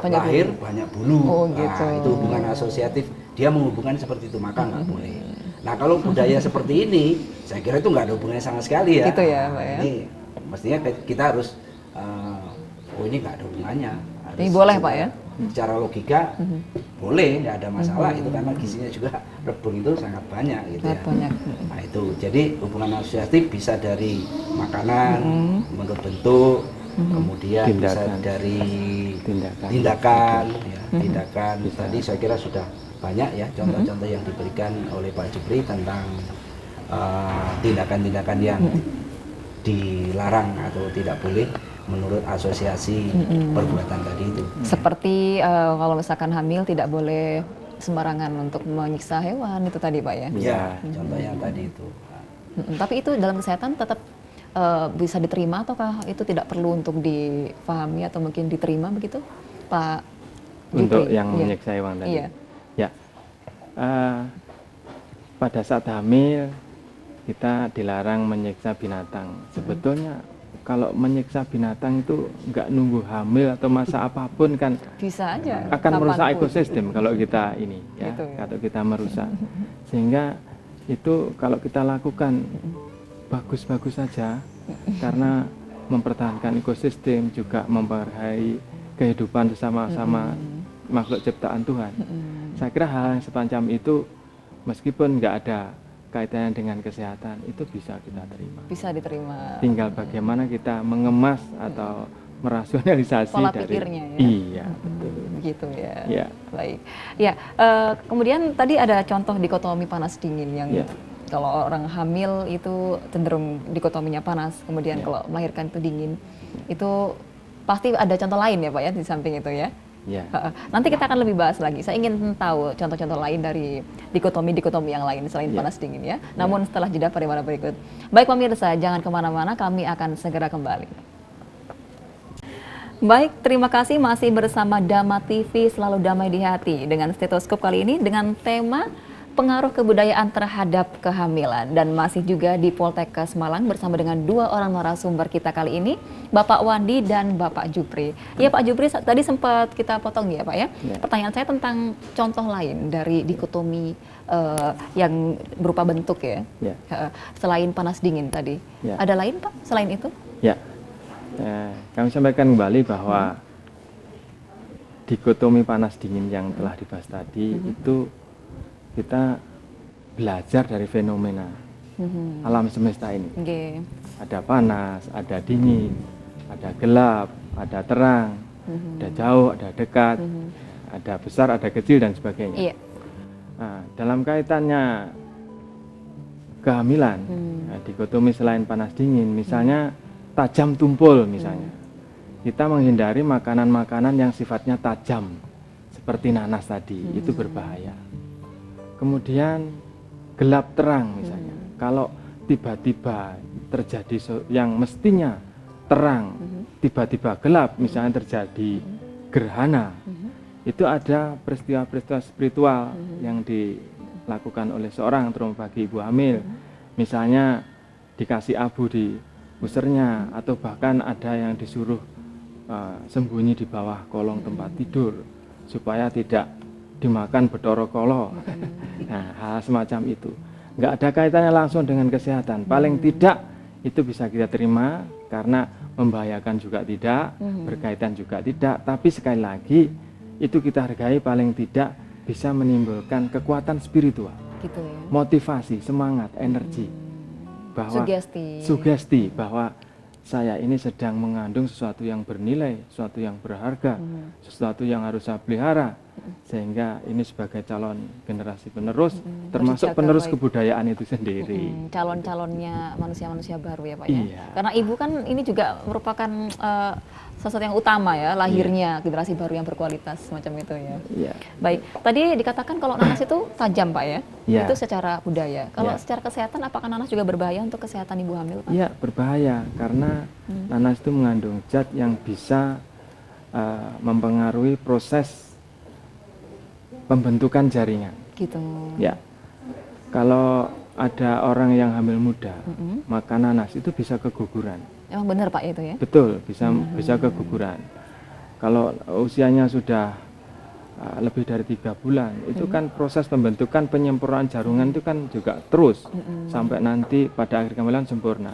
lahir banyak bulu. Oh, gitu. Nah, itu hubungan asosiatif. Dia menghubungkan seperti itu, maka nggak boleh. Nah, kalau budaya seperti ini, saya kira itu nggak ada hubungannya sama sekali ya. Gitu ya, Pak ya. Ini mestinya kita harus, ini nggak ada hubungannya. Ini boleh Pak ya? Secara logika boleh, nggak ada masalah itu karena gizinya juga rebung itu sangat banyak gitu ya. Banyak. Nah itu, jadi hubungan asosiatif bisa dari makanan menurut bentuk, kemudian kemudian bisa Tindakan. dari Tindakan. tindakan, ya, tindakan. Bisa. Tadi saya kira sudah banyak ya contoh-contoh yang diberikan oleh Pak Jupri tentang tindakan-tindakan yang dilarang atau tidak boleh menurut asosiasi perbuatan tadi itu. Seperti kalau misalkan hamil tidak boleh sembarangan untuk menyiksa hewan itu tadi Pak ya. Ya, contoh yang tadi itu. Tapi itu dalam kesehatan tetap bisa diterima ataukah itu tidak perlu untuk difahami atau mungkin diterima begitu Pak Untuk Jupri? yang Iya. menyiksa hewan tadi. Iya. Ya. Pada saat hamil kita dilarang menyiksa binatang. Sebetulnya kalau menyiksa binatang itu nggak nunggu hamil atau masa apapun kan Bisa aja. akan merusak kapanpun. ekosistem kalau kita ini ya, Gitu ya. kalau kita merusak. Sehingga itu kalau kita lakukan bagus-bagus saja karena mempertahankan ekosistem juga memperhai kehidupan bersama-sama makhluk ciptaan Tuhan. Saya kira hal yang semacam itu meskipun nggak ada kaitannya dengan kesehatan itu bisa kita terima. Bisa diterima. Tinggal bagaimana kita mengemas atau merasionalisasi Pola dari pikirnya ya. Iya, betul. Begitu ya. Ya. Baik. Ya, kemudian tadi ada contoh dikotomi panas dingin yang Ya. kalau orang hamil itu cenderung dikotominya panas, kemudian kalau melahirkan itu dingin. Itu pasti ada contoh lain ya Pak ya di samping itu ya. Ya. Nanti kita akan lebih bahas lagi. Saya ingin tahu contoh-contoh lain dari dikotomi-dikotomi yang lain selain panas dingin ya. Namun setelah jeda pariwara berikut. Baik pemirsa, jangan kemana-mana, kami akan segera kembali. Baik, terima kasih masih bersama Dama TV, selalu damai di hati. Dengan stetoskop kali ini dengan tema pengaruh kebudayaan terhadap kehamilan. Dan masih juga di Poltekkes Malang bersama dengan dua orang narasumber kita kali ini, Bapak Wandi dan Bapak Jupri. Ya Pak Jupri, tadi sempat kita potong ya Pak ya. Pertanyaan saya tentang contoh lain dari dikotomi yang berupa bentuk ya. Selain panas dingin tadi. Ada lain Pak selain itu? Ya. Kami sampaikan kembali bahwa dikotomi panas dingin yang telah dibahas tadi itu kita belajar dari fenomena alam semesta ini. Ada panas, ada dingin, ada gelap, ada terang, ada jauh, ada dekat, ada besar, ada kecil dan sebagainya. Nah, dalam kaitannya kehamilan, dikotomi selain panas dingin, misalnya tajam tumpul misalnya. Kita menghindari makanan-makanan yang sifatnya tajam seperti nanas tadi, itu berbahaya. Kemudian gelap terang misalnya. Kalau tiba-tiba terjadi yang mestinya terang, tiba-tiba gelap, misalnya terjadi gerhana, itu ada peristiwa-peristiwa spiritual yang dilakukan oleh seorang terutama bagi ibu hamil. Misalnya dikasih abu di usernya, atau bahkan ada yang disuruh sembunyi di bawah kolong tempat tidur supaya tidak dimakan Bathara Kala. Nah, hal semacam itu nggak ada kaitannya langsung dengan kesehatan. Paling tidak itu bisa kita terima karena membahayakan juga tidak, berkaitan juga tidak. Tapi sekali lagi itu kita hargai, paling tidak bisa menimbulkan kekuatan spiritual, gitu ya. Motivasi, semangat, energi. Bahwa sugesti bahwa saya ini sedang mengandung sesuatu yang bernilai, sesuatu yang berharga, sesuatu yang harus saya pelihara, sehingga ini sebagai calon generasi penerus, termasuk penerus kebudayaan itu sendiri. Calon-calonnya manusia-manusia baru ya Pak ya. Iya. Karena ibu kan ini juga merupakan sesuatu yang utama ya, lahirnya generasi baru yang berkualitas semacam itu ya. Iya. Baik, tadi dikatakan kalau nanas itu tajam Pak ya, Iya. itu secara budaya. Kalau secara kesehatan, apakah nanas juga berbahaya untuk kesehatan ibu hamil Pak? Iya, berbahaya karena nanas itu mengandung zat yang bisa mempengaruhi proses pembentukan jaringan. Gitu. Ya, kalau ada orang yang hamil muda, makan nanas itu bisa keguguran. Emang benar Pak itu ya? Betul, bisa keguguran. Kalau usianya sudah lebih dari 3 bulan, itu kan proses pembentukan penyempurnaan jaringan itu kan juga terus sampai nanti pada akhir kehamilan sempurna.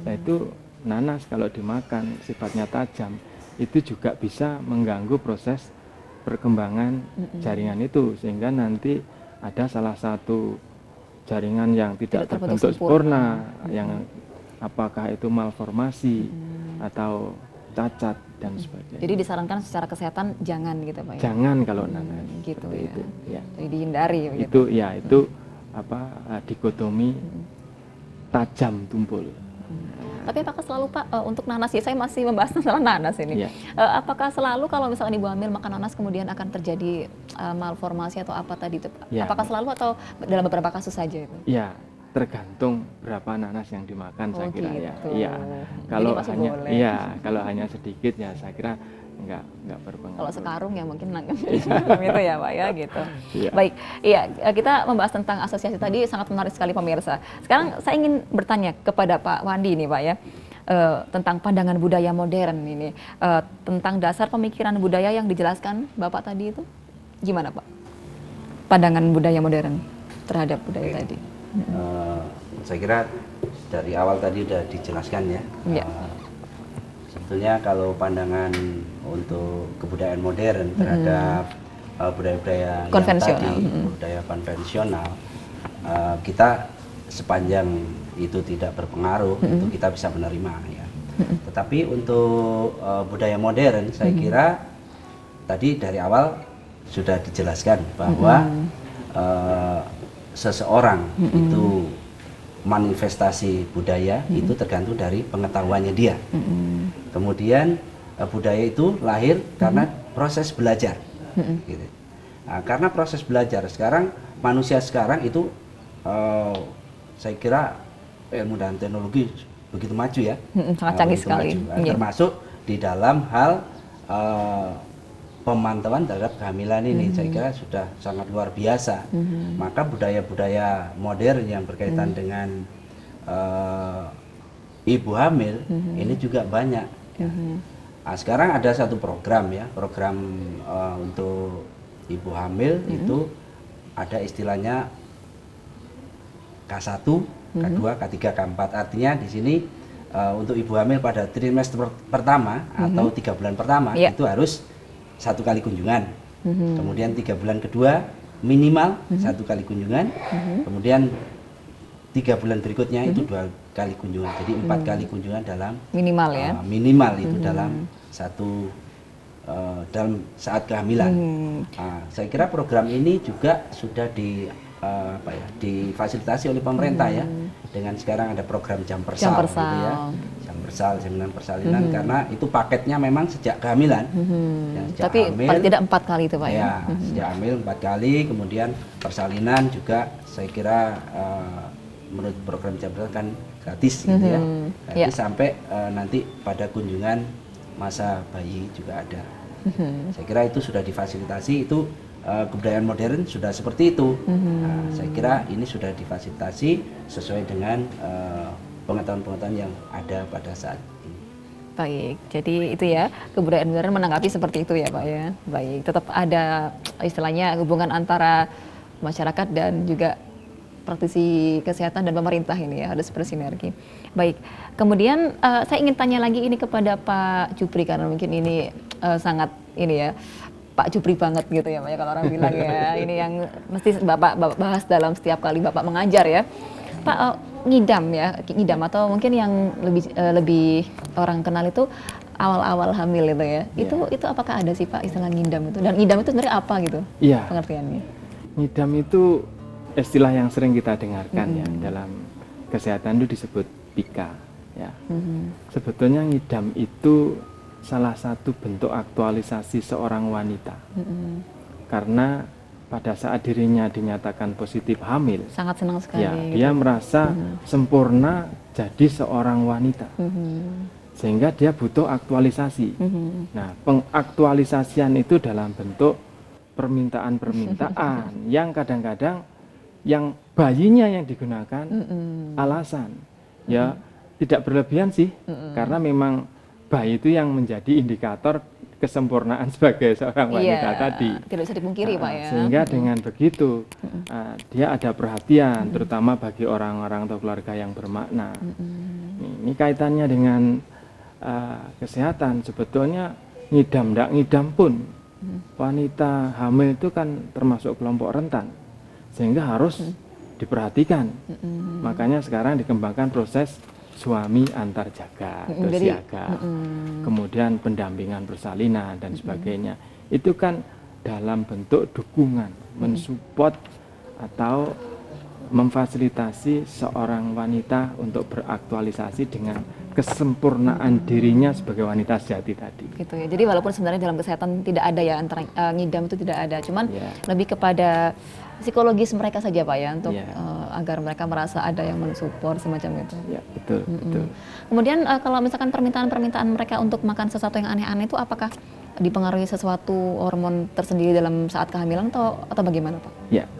Nah itu nanas kalau dimakan sifatnya tajam, itu juga bisa mengganggu proses perkembangan jaringan itu, sehingga nanti ada salah satu jaringan yang tidak terbentuk sempurna, yang apakah itu malformasi atau cacat dan sebagainya. Jadi disarankan secara kesehatan jangan gitu Pak ya? Jangan kalau nanas. Gitu seperti ya. itu. Ya. Jadi dihindari begitu. Itu ya itu dikotomi tajam tumpul. Tapi apakah selalu Pak untuk nanas ya, saya masih membahas masalah nanas ini. Iya. Apakah selalu kalau misalnya ibu hamil makan nanas kemudian akan terjadi malformasi atau apa tadi itu Pak? Ya. Apakah selalu atau dalam beberapa kasus saja itu? Ya, tergantung berapa nanas yang dimakan saya kira ya. Gitu. Iya. Jadi Kalau masih hanya boleh. kalau hanya sedikit ya saya kira enggak berpengaruh. Kalau sekarung ya mungkin gitu ya Pak ya gitu. Iya. Baik, iya kita membahas tentang asosiasi tadi sangat menarik sekali pemirsa. Sekarang saya ingin bertanya kepada Pak Wandi nih Pak ya, tentang pandangan budaya modern ini, tentang dasar pemikiran budaya yang dijelaskan Bapak tadi itu, gimana Pak? Pandangan budaya modern terhadap budaya tadi. Saya kira dari awal tadi sudah dijelaskan ya. Iya. Sebetulnya kalau pandangan untuk kebudayaan modern terhadap budaya-budaya yang Konvensional. tadi, budaya konvensional, kita sepanjang itu tidak berpengaruh, itu kita bisa menerima ya. Tetapi untuk budaya modern, saya kira tadi dari awal sudah dijelaskan bahwa seseorang itu manifestasi budaya itu tergantung dari pengetahuannya dia. Kemudian budaya itu lahir karena proses belajar. Gitu. Nah, karena proses belajar sekarang manusia sekarang itu saya kira ilmu dan teknologi begitu maju ya. Sangat canggih begitu sekali. maju. Iya. Termasuk di dalam hal pemantauan terhadap kehamilan ini saya kira sudah sangat luar biasa. Maka budaya-budaya modern yang berkaitan dengan ibu hamil ini juga banyak. Ya. Nah, sekarang ada satu program ya, program untuk ibu hamil itu ada istilahnya K1, K2, K3, K4. Artinya di sini untuk ibu hamil pada trimester pertama atau 3 bulan pertama itu harus 1 kali kunjungan. Kemudian 3 bulan kedua minimal 1 kali kunjungan. Kemudian 3 bulan berikutnya itu 2 kali kunjungan. Jadi 4 kali kunjungan dalam Minimal ya. Minimal itu dalam dalam saat kehamilan. Saya kira program ini juga sudah difasilitasi oleh pemerintah ya. Dengan sekarang ada program jam persal, gitu ya. Jam persal, jaminan persalinan karena itu paketnya memang sejak kehamilan. Ya, sejak Tapi hamil, paling tidak 4 kali itu Pak ya. ya, sejak hamil 4 kali, kemudian persalinan juga saya kira menurut program jam persal kan gratis gitu ya. Gratis sampai nanti pada kunjungan masa bayi juga ada. Saya kira itu sudah difasilitasi, itu kebudayaan modern sudah seperti itu. Nah, saya kira ini sudah difasilitasi sesuai dengan pengetahuan-pengetahuan yang ada pada saat ini. Baik, jadi itu ya, kebudayaan modern menanggapi seperti itu ya Pak ya. Baik, tetap ada istilahnya hubungan antara masyarakat dan juga praktisi kesehatan dan pemerintah ini ya, harus bersinergi. Baik, kemudian saya ingin tanya lagi ini kepada Pak Jupri karena mungkin ini sangat ini ya, Pak Jupri banget gitu ya Pak ya kalau orang bilang ya. Ini yang mesti Bapak bahas dalam setiap kali Bapak mengajar ya. Pak, ngidam ya, ngidam atau mungkin yang lebih orang kenal itu awal-awal hamil itu ya. Itu apakah ada sih Pak istilah ngidam itu? Dan ngidam itu sebenarnya apa gitu? Iya. Pengertiannya. Ngidam itu istilah yang sering kita dengarkan ya dalam kesehatan itu disebut pika ya. Sebetulnya ngidam itu salah satu bentuk aktualisasi seorang wanita. Karena pada saat dirinya dinyatakan positif hamil, Sangat senang sekali. ya, gitu. dia merasa sempurna jadi seorang wanita. Sehingga dia butuh aktualisasi. Nah, pengaktualisasian itu dalam bentuk permintaan-permintaan yang kadang-kadang yang bayinya yang digunakan alasan. Ya, tidak berlebihan sih, karena memang bayi itu yang menjadi indikator kesempurnaan sebagai seorang wanita tadi. Tidak bisa dipungkiri Pak ya. Sehingga dengan begitu dia ada perhatian, terutama bagi orang-orang atau keluarga yang bermakna. Ini kaitannya dengan kesehatan. Sebetulnya ngidam, tidak ngidam pun wanita hamil itu kan termasuk kelompok rentan, sehingga harus diperhatikan. Makanya sekarang dikembangkan proses suami antar jaga atau Jadi, siaga, kemudian pendampingan persalinan dan sebagainya. Itu kan dalam bentuk dukungan, mensupport atau memfasilitasi seorang wanita untuk beraktualisasi dengan kesempurnaan dirinya sebagai wanita sejati tadi. gitu ya. Jadi walaupun sebenarnya dalam kesehatan tidak ada ya antara ngidam itu tidak ada, cuman Ya. lebih kepada psikologis mereka saja Pak ya untuk Ya. agar mereka merasa ada yang mensupport semacam itu. Ya, betul, betul. Kemudian kalau misalkan permintaan mereka untuk makan sesuatu yang aneh-aneh itu apakah dipengaruhi sesuatu hormon tersendiri dalam saat kehamilan atau bagaimana Pak? Ya,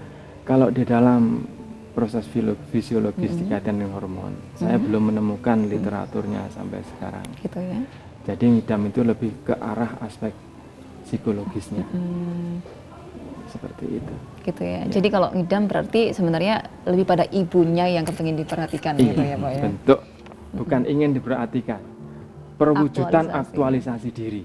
kalau di dalam proses fisiologis dikaitkan dengan hormon, saya belum menemukan literaturnya sampai sekarang. Gitu ya. Jadi ngidam itu lebih ke arah aspek psikologisnya, seperti itu. Gitu ya. Jadi kalau ngidam berarti sebenarnya lebih pada ibunya yang kepingin diperhatikan gitu ya Pak ya. Bentuk, bukan ingin diperhatikan, perwujudan Aktualisasi. aktualisasi diri.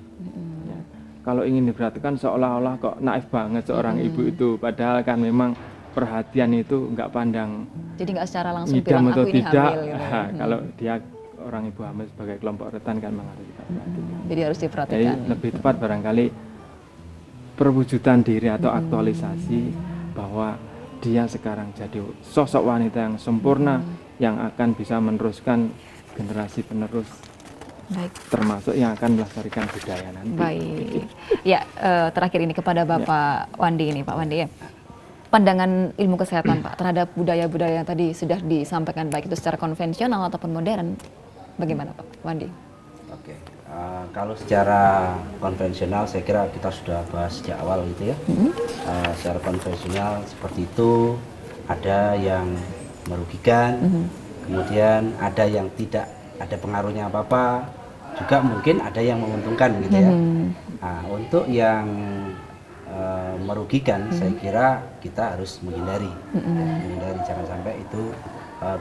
Ya. Kalau ingin diperhatikan seolah-olah kok naif banget seorang ibu itu, padahal kan memang perhatian itu nggak pandang Jadi nggak secara langsung ngidam bilang atau aku ini tidak. hamil gitu. Nah, kalau dia orang ibu hamil sebagai kelompok rentan kan memang harus kita perhatikan. Jadi harus Jadi diperhatikan. lebih tepat barangkali perwujudan diri atau aktualisasi bahwa dia sekarang jadi sosok wanita yang sempurna yang akan bisa meneruskan generasi penerus, Baik. termasuk yang akan melestarikan budaya nanti. Baik. Ya, terakhir ini kepada Bapak Wandi ini, Pak Wandi ya. Pandangan ilmu kesehatan Pak terhadap budaya-budaya yang tadi sudah disampaikan baik itu secara konvensional ataupun modern, bagaimana Pak Wandi? Oke, kalau secara konvensional saya kira kita sudah bahas sejak awal gitu ya. Secara konvensional seperti itu ada yang merugikan, kemudian ada yang tidak ada pengaruhnya apa-apa, juga mungkin ada yang menguntungkan gitu ya. Nah, untuk yang merugikan saya kira kita harus menghindari, jangan sampai itu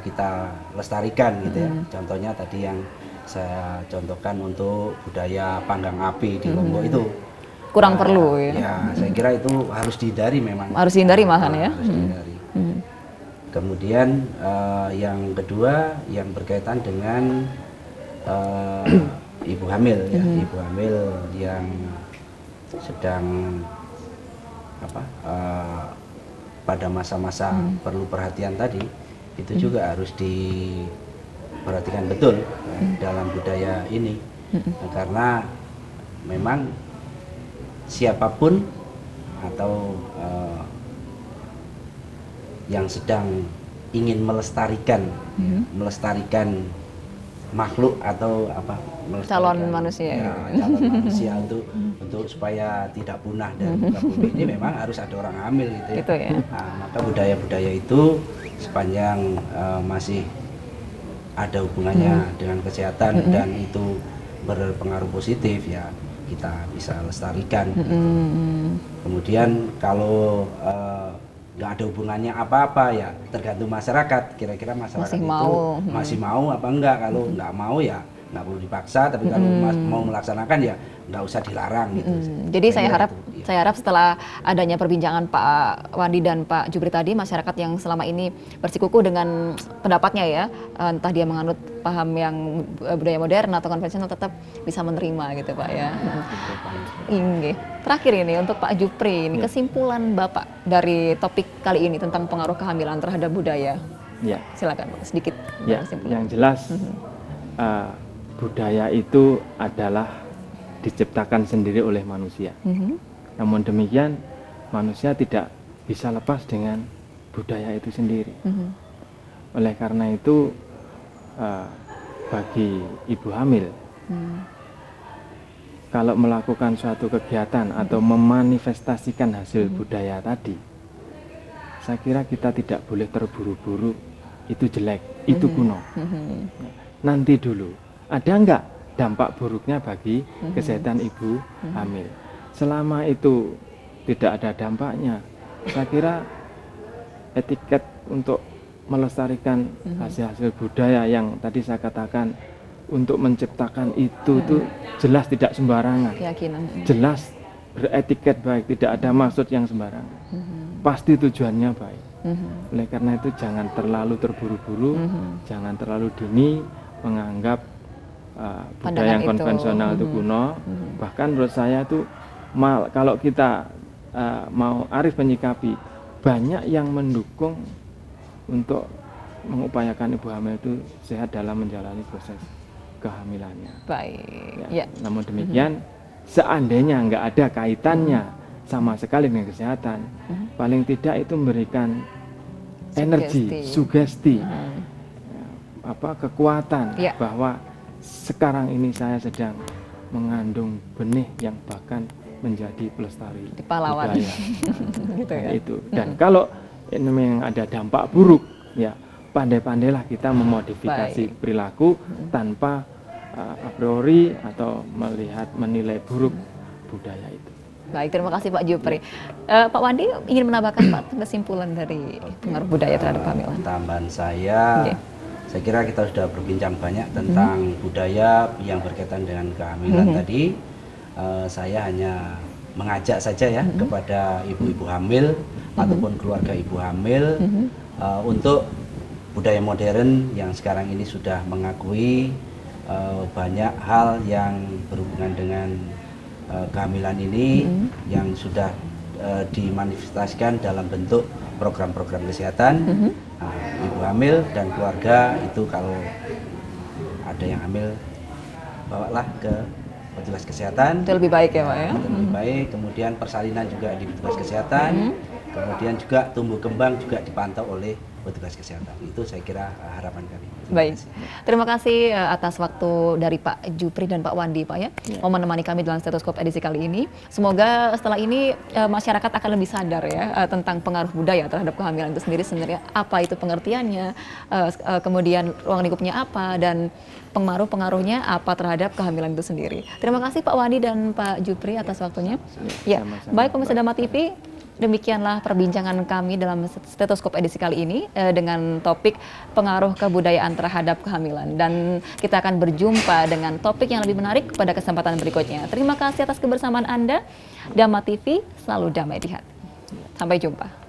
kita lestarikan gitu ya. Contohnya tadi yang saya contohkan untuk budaya panggang api di Lombok itu Kurang perlu ya. ya saya kira itu harus dihindari memang. Harus dihindari malahan ya. Harus dihindari. Kemudian yang kedua yang berkaitan dengan ibu hamil ya, ibu hamil yang sedang pada masa-masa perlu perhatian tadi itu juga harus diperhatikan betul dalam budaya ini. Karena memang siapapun atau yang sedang ingin melestarikan makhluk atau Calon manusia. ya, calon manusia untuk supaya tidak punah dari muka bumi ini memang harus ada orang hamil gitu ya. Gitu ya. Nah, maka budaya-budaya itu sepanjang masih ada hubungannya dengan kesehatan dan itu berpengaruh positif ya kita bisa lestarikan. Kemudian kalau nggak ada hubungannya apa-apa ya tergantung masyarakat, kira-kira masyarakat masih mau apa enggak. Kalau nggak mau ya nggak perlu dipaksa, tapi kalau mau melaksanakan ya nggak usah dilarang gitu. Jadi saya kira harap itu, iya. saya harap setelah adanya perbincangan Pak Wandi dan Pak Jupri tadi, masyarakat yang selama ini bersikukuh dengan pendapatnya ya, entah dia menganut paham yang budaya modern atau konvensional, tetap bisa menerima gitu Pak ya. Inggih. Terakhir ini untuk Pak Jupri, ini kesimpulan Bapak dari topik kali ini tentang pengaruh kehamilan terhadap budaya. Ya, Silakan Pak, sedikit ya, kesimpulan. yang jelas budaya itu adalah diciptakan sendiri oleh manusia. Namun demikian, manusia tidak bisa lepas dengan budaya itu sendiri. Oleh karena itu, bagi ibu hamil, kalau melakukan suatu kegiatan atau memanifestasikan hasil budaya tadi, saya kira kita tidak boleh terburu-buru, itu jelek, itu kuno. Nanti dulu, ada enggak dampak buruknya bagi kesehatan ibu hamil? Selama itu tidak ada dampaknya, saya kira etiket untuk melestarikan hasil-hasil budaya yang tadi saya katakan untuk menciptakan itu tuh jelas tidak sembarangan, Keyakinan. jelas beretiket baik, tidak ada maksud yang sembarangan, pasti tujuannya baik. Oleh karena itu jangan terlalu terburu-buru, jangan terlalu dini menganggap budaya Pandangan yang itu. konvensional itu kuno. Bahkan menurut saya itu kalau kita mau arif menyikapi, banyak yang mendukung untuk mengupayakan ibu hamil itu sehat dalam menjalani proses kehamilannya. Baik. Ya. Ya. Namun demikian, seandainya nggak ada kaitannya sama sekali dengan kesehatan, paling tidak itu memberikan energi, sugesti, kekuatan Ya. bahwa sekarang ini saya sedang mengandung benih yang bahkan menjadi pelestari Di pahlawan. budaya. Gitu ya. Itu. Dan kalau ini memang ada dampak buruk, ya pandai-pandailah kita memodifikasi perilaku tanpa a priori atau menilai buruk budaya itu. Baik, terima kasih Pak Jupri. Pak Wandi ingin menambahkan Pak kesimpulan dari pengaruh budaya terhadap kehamilan. Tambahan saya kira kita sudah berbincang banyak tentang budaya yang berkaitan dengan kehamilan tadi. Saya hanya mengajak saja ya kepada ibu-ibu hamil ataupun keluarga ibu hamil untuk budaya modern yang sekarang ini sudah mengakui banyak hal yang berhubungan dengan kehamilan ini yang sudah dimanifestasikan dalam bentuk program-program kesehatan. Ibu hamil dan keluarga itu kalau ada yang hamil bawalah ke petugas kesehatan. Itu lebih baik ya Pak ya? Itu lebih baik. Kemudian persalinan juga di petugas kesehatan. Kemudian juga tumbuh kembang juga dipantau oleh petugas kesehatan. Itu saya kira harapan kami. Baik, terima kasih atas waktu dari Pak Jupri dan Pak Wandi Pak ya, mau menemani kami dalam Stetoskop edisi kali ini. Semoga setelah ini masyarakat akan lebih sadar ya tentang pengaruh budaya terhadap kehamilan itu sendiri, sebenarnya apa itu pengertiannya, kemudian ruang lingkupnya apa, dan pengaruh-pengaruhnya apa terhadap kehamilan itu sendiri. Terima kasih Pak Wandi dan Pak Jupri atas waktunya. Ya, baik pemirsa Dhamma TV. Demikianlah perbincangan kami dalam Stetoskop edisi kali ini dengan topik pengaruh kebudayaan terhadap kehamilan. Dan kita akan berjumpa dengan topik yang lebih menarik pada kesempatan berikutnya. Terima kasih atas kebersamaan Anda. Dhamma TV, selalu damai di hati. Sampai jumpa.